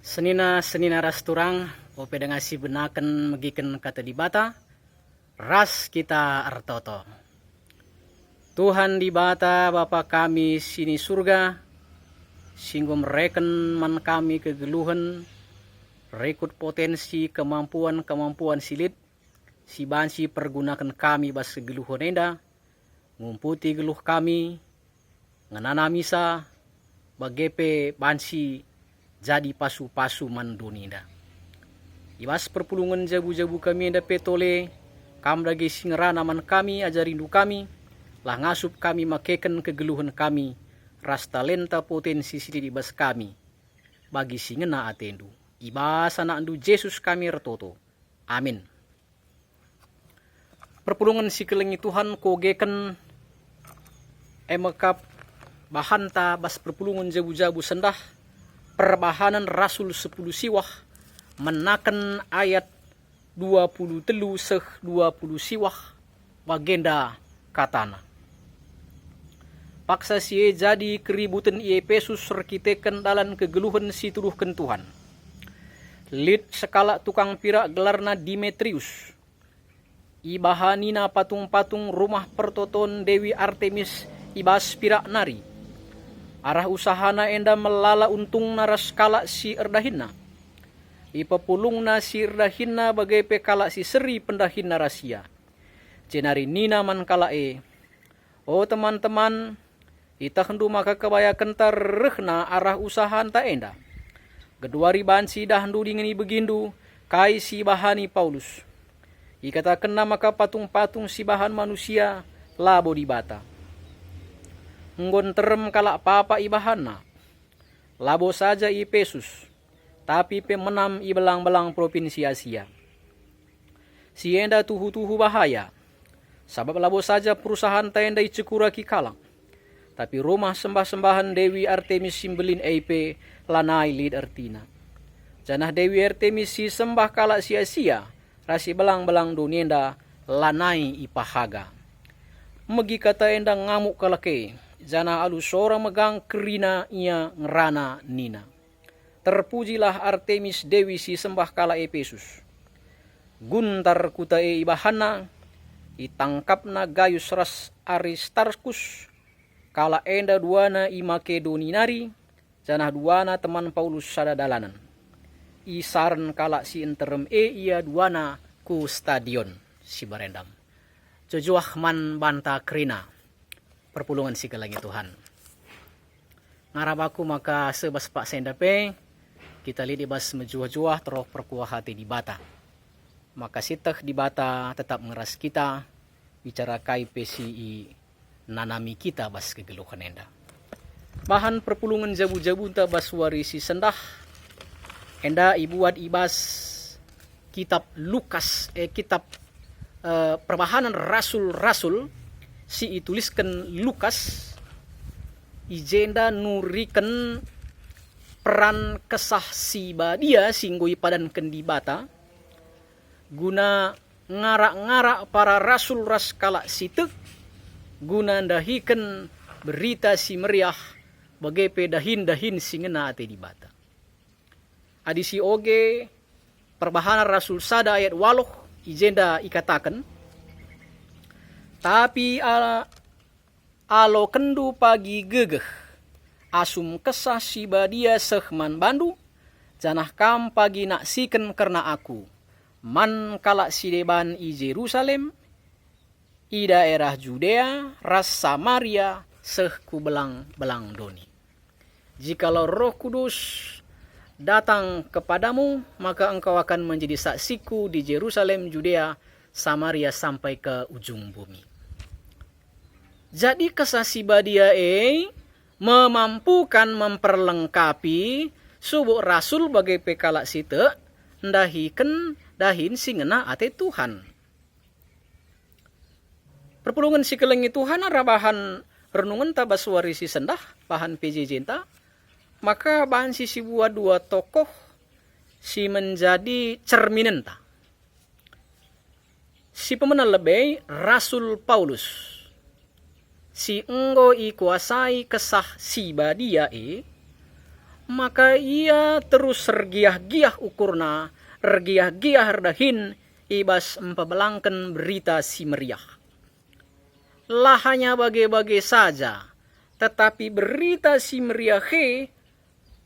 Senina rasturang ope dengasi benaken megiken kata di bata ras kita artoto. Tuhan di bata Bapa kami sini surga, singgum reken man kami kegeluhan, rekut potensi kemampuan silit, si bansi pergunakan kami bas kegeluhan enda, ngumputi geluh kami, nganana misa, bagepe bansi jadi pasu-pasu manduninda. Ibas perpulungan jabu-jabu kami enda petole, kam dagi singerana man kami ajarindu kami, lah ngasup kami makeken kegeluhan kami, ras talenta potensi sidi ibas kami, bagi singena atendu. Ibas anak andu Yesus kami retoto. Amin. Perpulungan si kelengi Tuhan kogeken emakap bahanta bas perpulungan jabu-jabu sendah, perbahanan Rasul 10 siwah menaken ayat 20 siwah wagenda katana. Paksa sie jadi keributan Efesus rekiteken dalam kegeluhan si tuduhken Tuhan. Lid sekala tukang pirak gelarna Demetrius. Ibahanina patung-patung rumah pertoton Dewi Artemis ibas pirak nari. Arah usahana enda melala untung naras kala si erdahinna. Ipapulungna si erdahinna bagai pekala si seri pendahinna rahasia. Cenari nina man kala Oh teman-teman, ita hendu maka kebaya kentar rehna arah usaha anta enda. Kedua riban si dah hendu dingini begindu, kai si bahani Paulus. Ikata kena maka patung-patung si bahan manusia labo di bata. Nggon terem kalak papa ibahana. Labo saja Efesus, tapi pemenam ibelang-belang provinsi Asia. Si enda tuhu-tuhu bahaya, sabab labo saja perusahaan tenda icekuraki kalang. Tapi rumah sembah-sembahan Dewi Artemis simbelin eipe lanai lid artina. Janah Dewi Artemis si sembah kalak sia-sia, rasi belang-belang dunienda lanai ipahaga. Megi kata enda ngamuk kalake. Jana alu sora megang kerina ia ngerana nina. Terpujilah Artemis Dewi si sembah kala Efesus. Guntar kutae ibahana, itangkapna Gaius ras Aristarkus, kala enda duana i Makedoninari, jana duana teman Paulus sada dalanan. Isaran kala si interem ia duana ku stadion si barendam. Jojuah man banta kerina. Perpulungan si kelangi Tuhan. Ngarabaku maka sebas pak sendape, kita lihat ibas menjuah-juah terus perkuah hati di bata. Maka sitah di bata tetap ngeras kita, bicara kai PCI nanami kita bas kegeluhan enda. Bahan perpulungan jabu-jabu ta bas warisi sendah, enda ibuat ibas kitab Lukas, kitab perbahanan rasul-rasul, si ituliskan Lukas ijenda nuriken peran kesah si badia singgui padan kendibata guna ngarak-ngarak para rasul ras kala situ guna dahiken berita si meriah bagai pedahin-dahin singena ate dibata. Adisi oge perbahanan rasul sada ayat 8 ijenda ikatakan tapi alo kendu pagi gegeh asum kesah si badia sehman bandu janah kam pagi nak siken karena aku man kalak si deban i Jerusalem i daerah Judea ras Samaria sehku belang-belang doni. Jikalau Roh Kudus datang kepadamu maka engkau akan menjadi saksiku di Jerusalem, Judea, Samaria sampai ke ujung bumi. Jadi kesasi badia memampukan memperlengkapi subuh rasul bagai pekala site dahin singena ate Tuhan. Perpulungan si kelengi Tuhan arabahan renungan tabaswari si sendah bahan PJJ ta. Maka bahan si buat dua tokoh si menjadi cerminan ta. Si pemenang lebih Rasul Paulus. Si enggo ikuasai kesah si badia maka ia terus sergiah-giah ukurna, regiah-giah herdahin, ibas empabelangkan berita si meriah. Lah hanya bage-bage saja, tetapi berita si meriah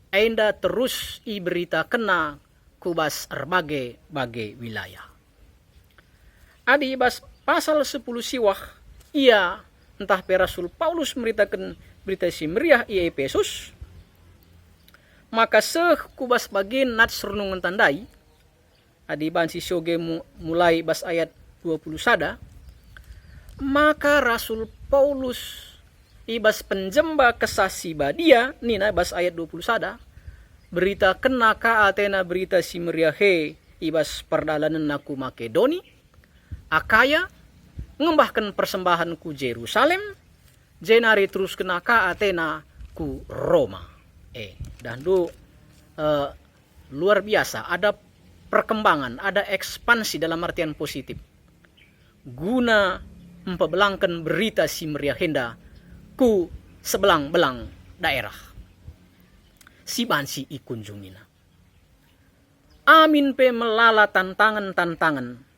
enda terus i berita kena kubas berbagai wilayah. Adi ibas pasal 10 siwah, ia entah pe Rasul Paulus memberitakan berita si meriah i Efesus, maka kubas bagin nat sernungan tandai, adi ban si soge mulai bas ayat 20 sada, maka Rasul Paulus ibas penjemba kesasi badia, nina bas ayat 20 sada, berita kena ka Atena berita si meriah ibas perdalanan naku Makedoni, Akaya, ngembahkan persembahan ku Jerusalem, jenari terus kena ka Atena ku Roma. Dan luar biasa, ada perkembangan, ada ekspansi dalam artian positif. Guna mempebelangkan berita si meriah henda ku sebelang-belang daerah. Si bansi ikunjungina. Amin pe melala tantangan-tantangan.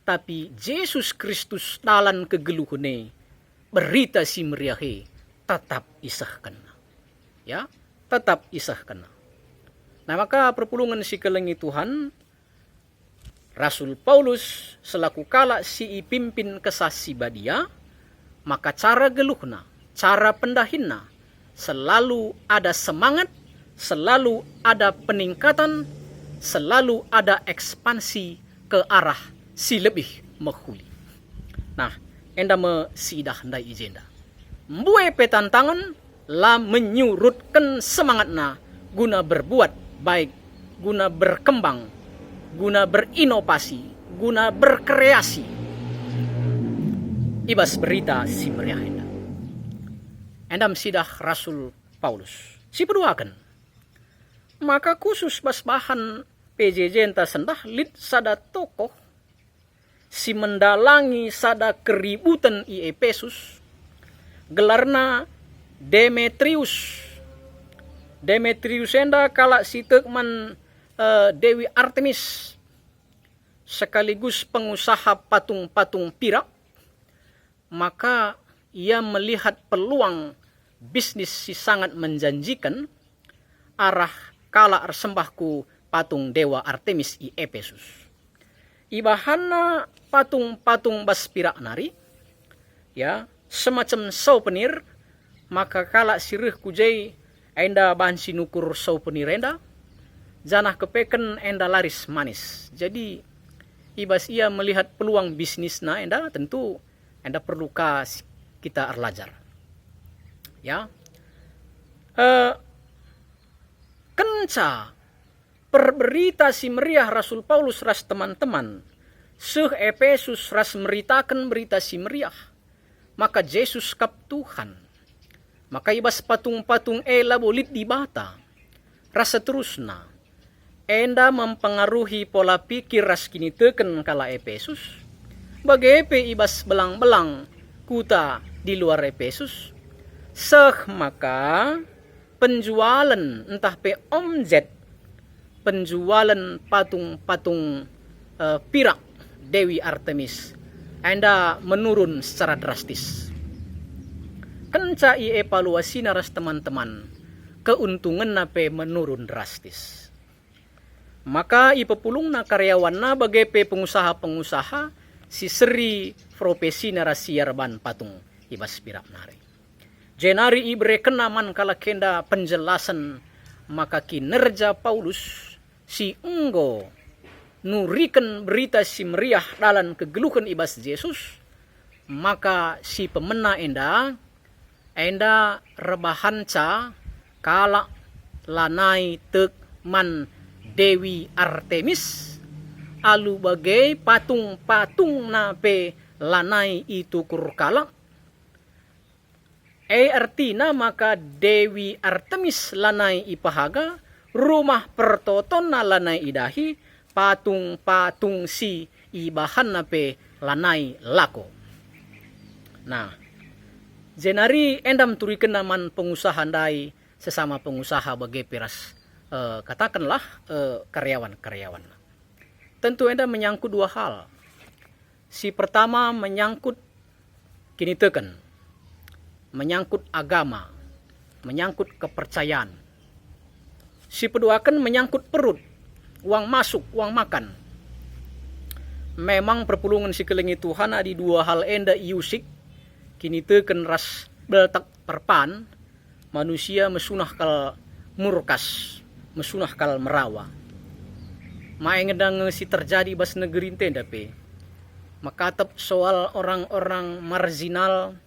Tapi Yesus Kristus dalan kegeluhune berita si meriah tetap isahkan. Ya, tetap isahkan. Nah, maka perpulungan si kelengi Tuhan, Rasul Paulus selaku kala si pimpin kesasi badia, maka cara geluhna, cara pendahinna, selalu ada semangat, selalu ada peningkatan, selalu ada ekspansi ke arah si lebih mahuli. Nah, enda sidah ndai ijenda. Mbue petantangan la menyurutkan semangatna guna berbuat baik, guna berkembang, guna berinovasi, guna berkreasi. Ibas berita si meriah enda. Endam sidah Rasul Paulus. Si peduakan. Maka khusus bas bahan PJJ enta sendah lid sada tokoh si mendalangi sada keributan i Efesus, gelarna Demetrius. Demetrius enda kala si tekman Dewi Artemis, sekaligus pengusaha patung-patung pirak, maka ia melihat peluang bisnis si sangat menjanjikan arah kala sembahku patung Dewa Artemis i Efesus. Ibahana patung-patung bas pirak nari, ya, semacam souvenir, maka kala sirih kujai enda bahan sinukur souvenir enda, janah kepeken enda laris manis. Jadi ibas ia melihat peluang bisnisna enda, tentu enda perlu kita arlajar. Ya, kenca perberita si meriah Rasul Paulus ras teman-teman, Efesus ras meritakan berita si meriah, maka Yesus kap Tuhan. Maka ibas patung-patung bolit di bata. Rasa terusna. Enda mempengaruhi pola pikir ras kini teken kala Efesus. Bagepe ibas belang-belang kuta di luar Efesus. Maka penjualan entah pe omzet, penjualan patung-patung pirak Dewi Artemis enda menurun secara drastis. Kenca evaluasi naras teman-teman, keuntungan nape menurun drastis. Maka pepulung na karyawan na bagai pengusaha-pengusaha si seri profesi narasi yarban patung ibas pirak nari. Jenari ibre kenaman kala kenda penjelasan, maka kinerja Paulus si enggo nurikan berita si meriah dalam kegeluhan ibas Yesus, maka si pemena enda rebahanca kala lanai tekman Dewi Artemis alu bagai patung-patung nape lanai itu kurkala artina maka Dewi Artemis lanai ipahaga rumah pertoton na lanai idahi patung-patung si ibahan nape lanai lako. Nah, jenari endam turikan naman pengusaha dai sesama pengusaha bagi peras katakanlah karyawan-karyawan. Tentu enda menyangkut dua hal. Si pertama menyangkut kini teken, menyangkut agama, menyangkut kepercayaan. Si kedua kan menyangkut perut, uang masuk, uang makan. Memang perpulungan si kelengi Tuhan adi dua hal enda iusik, kini teken ras beltak perpan, manusia mesunah kal murkas, mesunah kal merawa. Maengedang si terjadi bas negeri tenda pe. Makatap soal orang-orang marginal,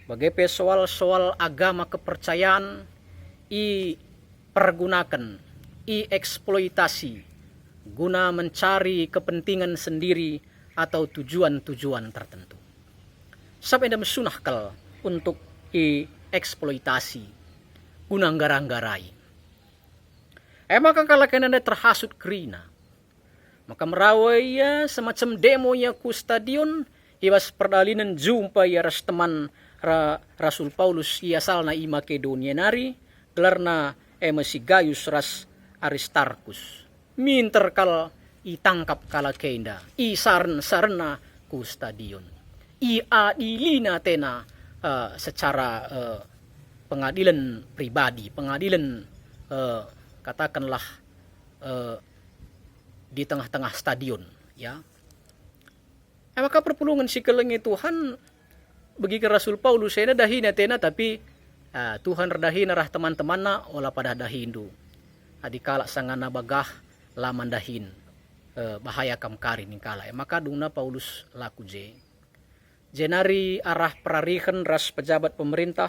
bagaimana soal agama kepercayaan, i pergunakan, i eksploitasi, guna mencari kepentingan sendiri atau tujuan-tujuan tertentu. Sampai anda mesunah kal untuk i eksploitasi, guna nggarang-garai. Maka kalau kena terhasut kerina, maka merawai ya semacam demo ya ku stadion ibas perdalinan jumpa ya ras teman Rasul Paulus ia salna i Makedonia nari gelarna masih Gaius ras Aristarkus minter kal itangkap kala kenda i sarna ku stadion i adilina tena secara pengadilan pribadi, pengadilan katakanlah di tengah-tengah stadion, ya. Maka perpulungan si kelengi Tuhan bagi ke Rasul Paulus saya dahina tena tapi Tuhan redahina rah teman-teman na olah pada dahindu. Adikala sangana bagah laman dahin bahaya kam karin kala. Maka dungna Paulus laku jenari arah perarihan ras pejabat pemerintah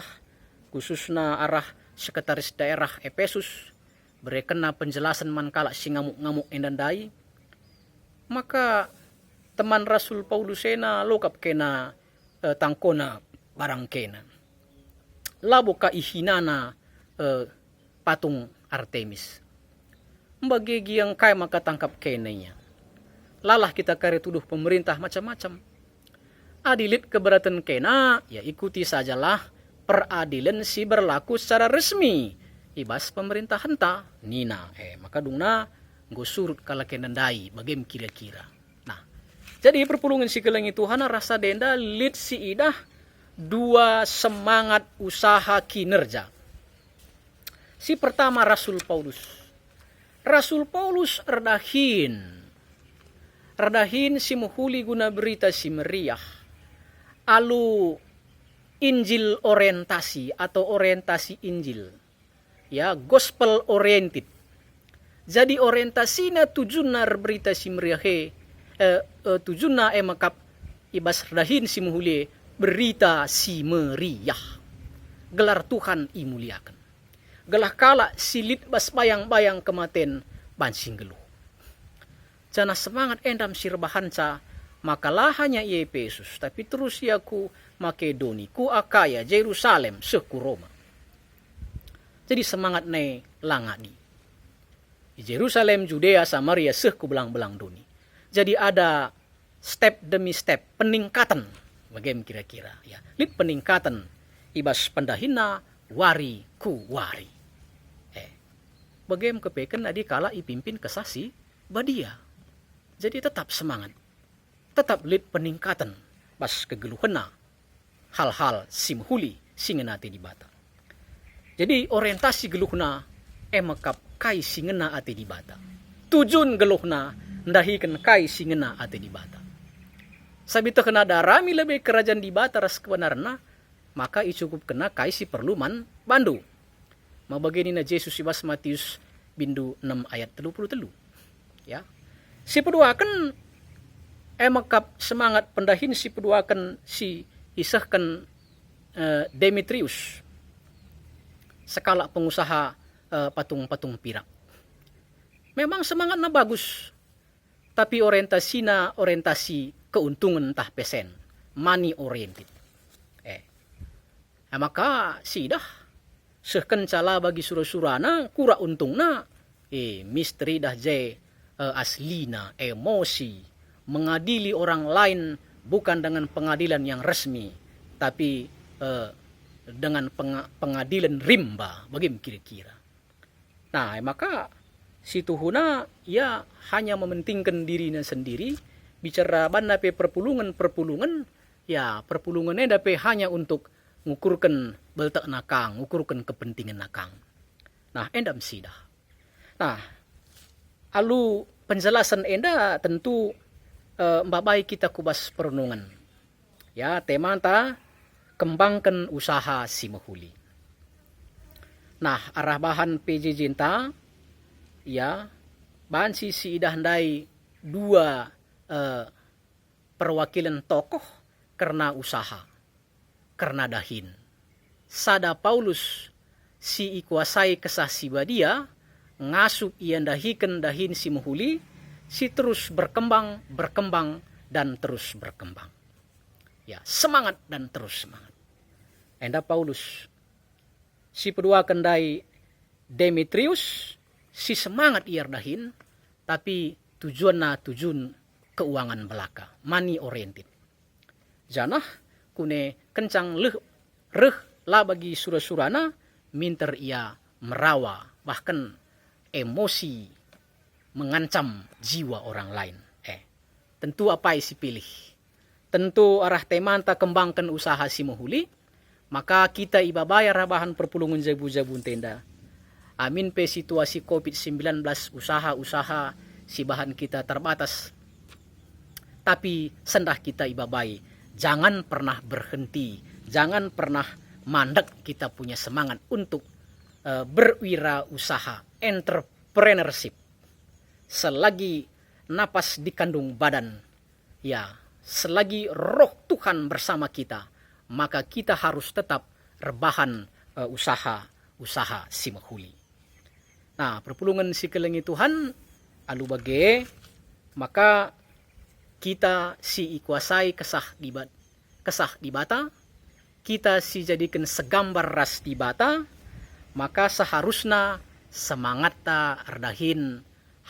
khususna arah sekretaris daerah Efesus berekena penjelasan mankala si ngamuk-ngamuk endandai. Maka teman Rasul Paulus sena lokap kena tangkona barang kena. Labo ka ihinana patung Artemis. Mbagi yang kaya maka tangkap kenanya. Lalah kita kare tuduh pemerintah macam-macam. Adilit keberatan kena, ya ikuti sajalah peradilan si berlaku secara resmi. Ibas pemerintah henta, nina. Maka dungna go surut kala kenandai bagem kira-kira. Nah, jadi perpulungan si kelengi Tuhan rasa denda lit si idah dua semangat usaha kinerja. Si pertama Rasul Paulus. Rasul Paulus redahin si muhuli guna berita si meriah. Alu Injil orientasi atau orientasi Injil. Ya, gospel oriented. Jadi orientasinya tujuanna berita si meriahe tujuanna makap ibas redahin si muhuli berita si meriah. Gelar Tuhan imuliakan. Gelah kala silit bas bayang-bayang kematen bansing geluh. Jana semangat endam sirbahanca makalah hanya Efesus tapi terus ya ku Makedoni, ku Akaya, Jerusalem, seku Roma. Jadi semangat ne langadi. Di Jerusalem, Judea, Samaria, seku belang-belang doni. Jadi ada step demi step peningkatan. Bagaimana kira-kira ya? Lid peningkatan ibas pendahina wari ku wari. Bagaimana kepeken adi kala ipimpin kesasi badia. Jadi tetap semangat. Tetap lid peningkatan bas kegeluhena hal-hal simhuli singenati di bata. Jadi orientasi geluhna emakap kai singena ate di bata. Tujuan geluhna ndahikan kai singena ate di bata. Sabito kena darami lebih kerajaan di bata ras kebenarna maka icukup kena kai si perluman bandu. Mabagini na Jesus ibas Matius bindu 6 ayat 33. Ya. Si peduakan emakap semangat pendahin si peduakan si isahkan Demetrius sekala pengusaha patung-patung pirak. Memang semangatnya bagus, tapi orientasinya orientasi keuntungan entah pesen, money oriented. Maka sidah sekencala bagi surah-surana kura untungna, misteri dah aslina emosi mengadili orang lain bukan dengan pengadilan yang resmi, tapi dengan pengadilan rimba, bagaimana kira-kira. Nah, maka si tuhuna ia hanya mementingkan dirinya sendiri, bicara banda pe perpulungan, ya perpulungannya dapat hanya untuk ngukurkan beltak nakang, ngukurkan kepentingan nakang. Nah, endam sidah. Nah, alu penjelasan enda tentu mbak baik kita kubas perenungan. Ya, tema ta kembangkan usaha si mahuli. Nah, arah bahan PJJ ta ya bahan si idahndai dua perwakilan tokoh karena usaha, karena dahin. Sada Paulus si ikuasai kesah si badia ngasup ian dahikan dahin si mahuli, si terus berkembang dan terus berkembang. Ya, semangat dan terus semangat. Enda Paulus si kedua kendai Demetrius si semangat iar dahin, tapi tujuan keuangan belaka, money oriented. Janah kune kencang reh lah bagi surah-surana minter ia merawa, bahkan emosi mengancam jiwa orang lain. Tentu apa isi pilih? Tentu arah temanta kembangkan usaha si mahuli, maka kita iba bayar bahan perpulungan jabu-jabun tenda. Amin pe situasi COVID-19 usaha-usaha si bahan kita terbatas. Tapi sendah kita iba bayi, jangan pernah berhenti, jangan pernah mandek kita punya semangat untuk berwirausaha, entrepreneurship. Selagi napas di kandung badan, ya, selagi roh Tuhan bersama kita, maka kita harus tetap rebahan usaha si mahuli. Nah, perpulungan si kelengi Tuhan, alu bage, maka kita si ikuasai kesah di bata, kita si jadikan segambar ras di bata, maka seharusnya semangat ta ardahin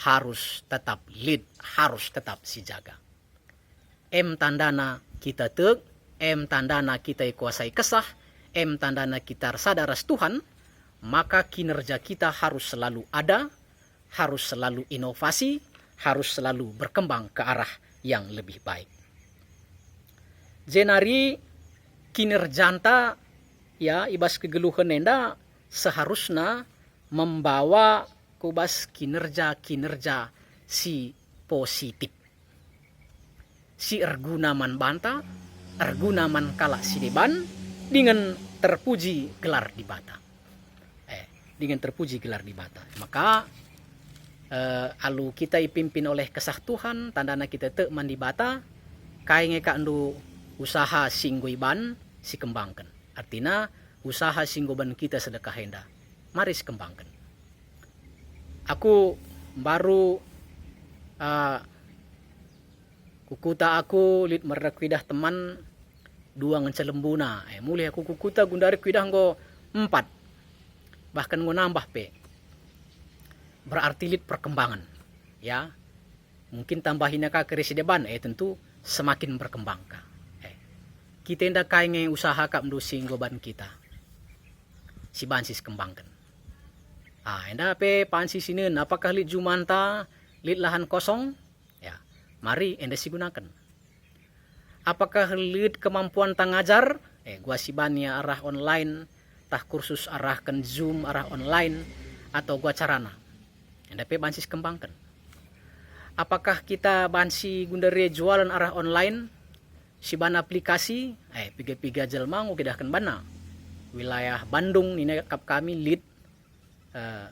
harus tetap lead, harus tetap si jaga. Tandana kita tek, tandana kita kuasai kesah, tandana kita sadaras Tuhan, maka kinerja kita harus selalu ada, harus selalu inovasi, harus selalu berkembang ke arah yang lebih baik. Jenari kinerjanta ya ibas kegeluhan enda seharusnya membawa kubas kinerja si positif. Si erguna man banta, erguna man kala si deban, dengan terpuji gelar di bata. Dengan terpuji gelar di bata. Maka alu kita dipimpin oleh kesah Tuhan, tandana kita te man di bata, kainge kandu usaha singgoiban si kembangkan. Artinya usaha singgoban kita sedekah henda. Mari si kembangkan. Aku baru kukuta aku lit merdakidah teman dua ngencelembuna. Mulai aku kukuta gundari kuidah ngo 4. Bahkan ngo nambah pe. Berarti lit perkembangan. Ya. Mungkin tambahinnya ka keresideban tentu semakin berkembang ka. Kita hendak kainge usaha kap mendusing goban kita. Si bansis kembangkan. Hendak pe pansi sinin apakah lit jumanta lit lahan kosong? Ya. Mari hendak si gunakan. Apakah lit kemampuan tangajar? Gua si bania arah online, tah kursus arahkan Zoom arah online atau gua carana. Hendak pe bansis kembangkan. Apakah kita bansi gundare jualan arah online? Si ban aplikasi, piga-piga jelma ngukidahkan bana. Wilayah Bandung nina kap kami lead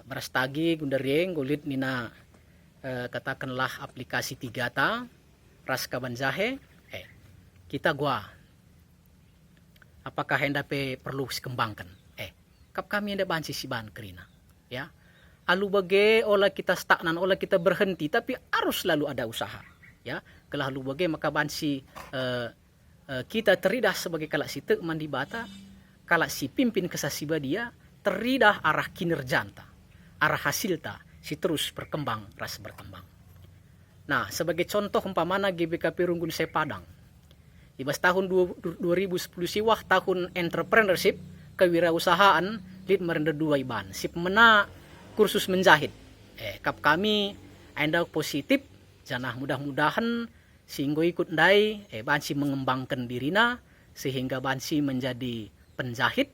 beras tagi gundare ngulit nina katakanlah aplikasi 3 ta ras kaban jahe. Kita gua apakah hendak pe perlu dikembangkan? Kap kami hendak bansi si ban kerina. Ya. Alu bage olah kita stagnan, olah kita berhenti, tapi harus selalu ada usaha. Ya, kalau alu bage maka bansi kita teridah sebagai kalak si tek mandi bata, kalak si pimpin kesasiba dia teridah arah kinerjanta, arah hasilta si terus berkembang, ras berkembang. Nah, sebagai contoh umpamana GBKP Runggun Sepadang. Ibas tahun 2010 siwah tahun entrepreneurship, kewirausahaan lit merenda dua iban sip mena kursus menjahit kap kami anda positif janah mudah-mudahan sehingga ikut ndai bansi mengembangkan dirina sehingga bansi menjadi penjahit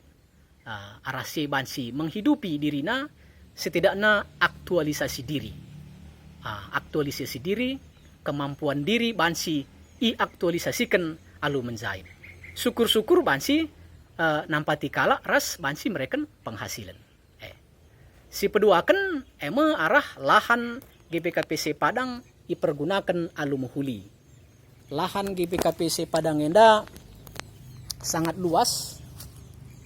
arasi bansi menghidupi dirina setidaknya aktualisasi diri kemampuan diri bansi aktualisasikan alu menjahit syukur-syukur bansi nampati kala ras bansi mereka penghasilan si peduakan arah lahan GPKPC Padang dipergunakan alu muhuli lahan GPKPC Padang enda sangat luas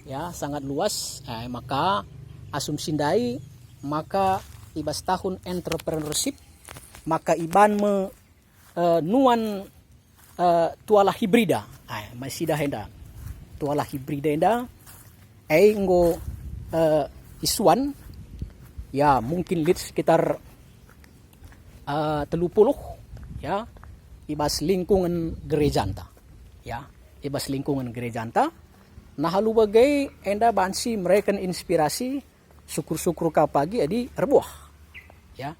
ya sangat luas maka asumsi dai maka ibas tahun entrepreneurship maka iban nuan tuala hibrida masih dah enda tuala hibrida enda ngo isuan ya mungkin lit sekitar 30 ya ibas lingkungan gerejanta ya ibas lingkungan gerejanta nah halu bagai enda bansi mereka inspirasi syukur-syukur ka pagi adi rebuah ya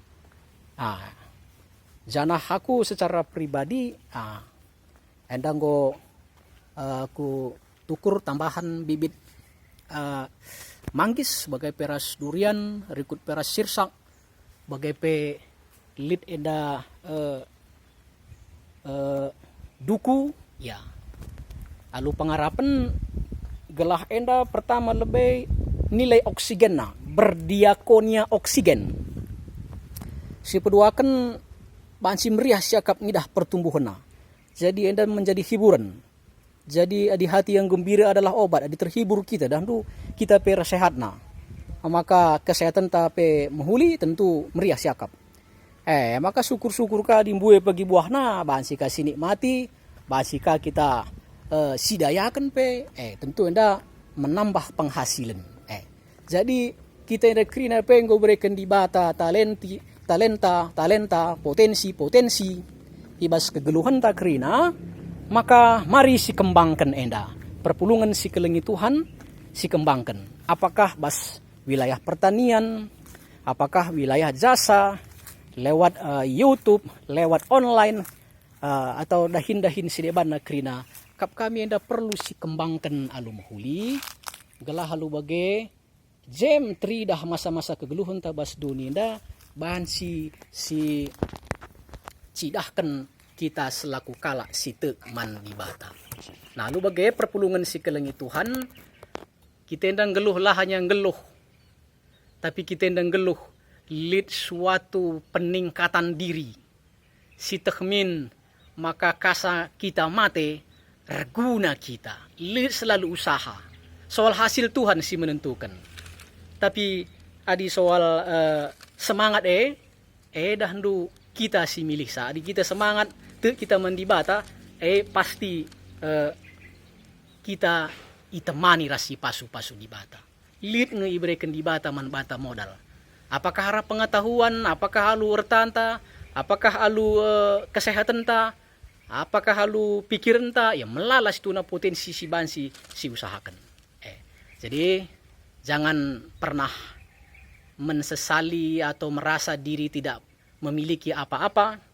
janah aku secara pribadi enda ngo ku tukur tambahan bibit manggis sebagai peras durian rikut peras sirsak bagai pe lit enda duku ya lalu pengarapan gelah enda pertama lebih nilai oksigen berdiakonia oksigen si peduakan bansi meriah siakap ngidah pertumbuhan jadi enda menjadi hiburan jadi di hati yang gembira adalah obat adi terhibur kita dan tu kita pera sehat maka kesehatan tape menghuli tentu meriah siakap maka syukur-syukur ka dimbue pagi buahna bansi ka sinikmati bansi ka kita sidayakan tentu enda menambah penghasilan jadi kita enda krina ngo berikan di bata talenta potensi ibas kegeluhan tak krina maka mari si kembangkan enda perpulungan si kelengi Tuhan si kembangkan apakah bas wilayah pertanian apakah wilayah jasa lewat YouTube lewat online atau dahin si deban nakrina kap kami enda perlu si kembangkan alu mahuli gelah halu bage jam 3 dah masa-masa kegeluhan tabas dunia enda bahan si cidahkan kita selaku kala site man di bata. Nah, lu bagai perpulungan si kelengi Tuhan, kita endang geluh lah hanya geluh. Tapi kita endang geluh lid suatu peningkatan diri. Si tehmin maka kasa kita mate reguna kita. Lid selalu usaha. Soal hasil Tuhan si menentukan. Tapi adi soal semangat dah ndu kita si milih sa. Adi kita semangat kita mendibata pasti kita itemani rasi pasu-pasu dibata lid ngeibrekan dibata man bata modal apakah harap pengetahuan apakah halu ertanta apakah halu kesehatan ta apakah halu pikiran ta ya melalas tuna potensi si bansi si usahakan jadi jangan pernah mensesali atau merasa diri tidak memiliki apa-apa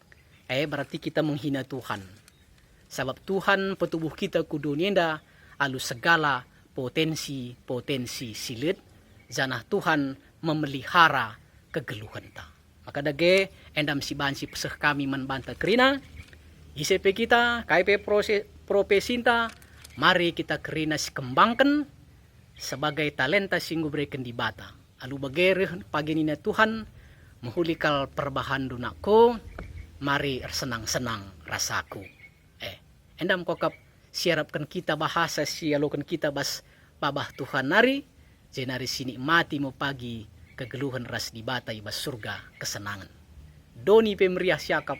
berarti kita menghina Tuhan. Sebab Tuhan petubuh kita ku dunia enda alu segala potensi silit janah Tuhan memelihara kegeluhan ta. Maka dage endam si bansi peseh kami membanta kerina ICP kita KIP Propesinta mari kita kerina si kembangkan sebagai talenta singgu berikan di bata. Alu bagere pagenina Tuhan mehulikal perbahan dunako mari senang-senang rasaku. Endam kokap siarapkan kita bahasa sialokan kita bas babah Tuhan nari. Jenari sini mati mau pagi kegeluhan ras di bata ibas surga kesenangan. Doni pe meriah siakap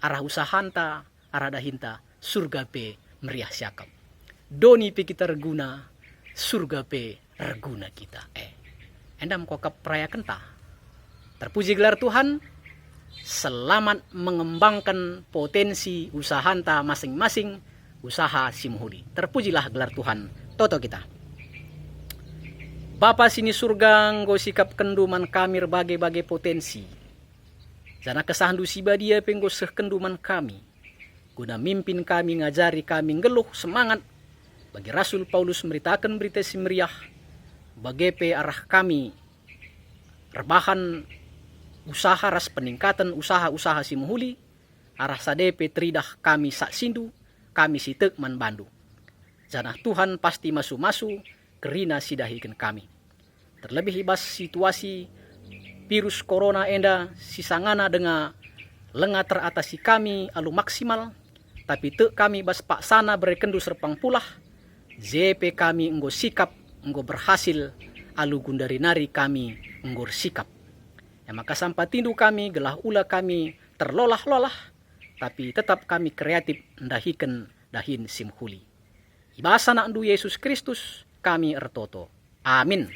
arah usahanta arah dahinta surga pe meriah siakap. Doni pe kita reguna surga pe reguna kita. Endam kokap perayakan ta. Terpuji gelar Tuhan. Selamat mengembangkan potensi usahanta masing-masing usaha si muhudi. Terpujilah gelar Tuhan. Toto kita. Bapa sini surga nggo sikap kenduman kami berbagai-bagai potensi. Jana kesahandu siba dia penggo seh kenduman kami. Guna mimpin kami, ngajari kami, ngeluh semangat. Bagi Rasul Paulus memberitakan berita si meriah. Bagi arah kami, rebahan usaha ras peningkatan usaha-usaha si muhuli. Arah sadepe teridah kami sak sindu, kami sitek man bandu. Jana Tuhan pasti masu-masu, kerina sidahikan kami. Terlebih ibas situasi virus corona enda sisangana dengan lenga teratasi kami alu maksimal, tapi te kami bas paksana berekendu serpang pulah, JP kami enggo sikap, enggo berhasil, alu gundari nari kami enggo sikap. Ya maka sampai tindu kami, gelah ula kami terlolah-lolah, tapi tetap kami kreatif ndahiken dahin simhuli. Ibasa nak ndu Yesus Kristus kami ertoto. Amin.